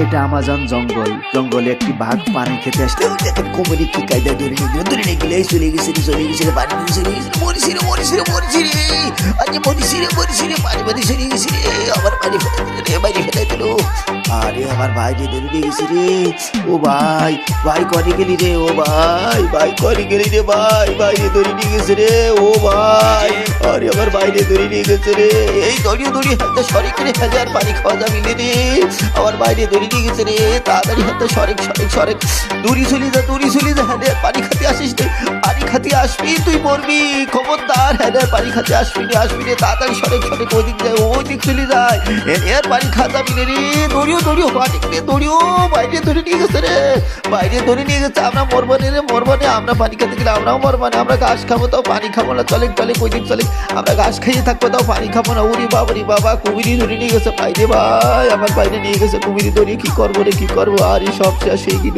এটা আমাজন জঙ্গল। জঙ্গলে একটি বাঘ পানি খেতে আসলে দেখেন কোমরে কি কায়দা ধরে নিয়ে গেলে চলে গেছে পানি চলে গেছে মরিছি রে আজকে মরিছি রে পানি চলে গেছে রে আমার পানি ফেলাই দিল আরে আমার ভাই রে ধরে নিয়ে গেছে রে ও ভাই করে গেলি রে ও ভাই করে গেলি রে ভাই রে ধরে নিয়ে গেছে রে ও ভাই আরে আমার ভাই রে ধরে নিয়ে গেছে রে এই দড়িয়ে হাতে সরে করে হাজার পানি খাওয়া যাবি রে আমার বাইরে দড়ি নিয়ে গেছে রে তাড়াতাড়ি হাতে সরেক দড়ি চলে যা হ্যাঁ পানি খাতে আসিস রে পানি খাতে আসবি তুই মরবি খবরদার হ্যাঁ পানি খাতে আসবি রে তাড়াতাড়ি সরেক ওই দিক চলে যায় এর পানি খাওয়া যাবি রে দড়িও পানি দড়িও বাইরে ধরে নিয়ে গেছে রে বাইরে ধরে নিয়ে গেছে আমরা মরবো রে আমরা পানি খেতে গেলে আমরাও মরবো না আমরা ঘাস খাবো তাও পানি খাবো না চলে ওই দিক চলে আমরা ঘাস খাইয়ে থাকবো তাও পানি খাবো না ওরে বাবা কুমিরি ধরে নিয়ে গেছে ভাই আমার বাইরে নিয়ে গেছে কুমিরি ধরে কি করবো আর এই সব শেষ হয়ে গেল।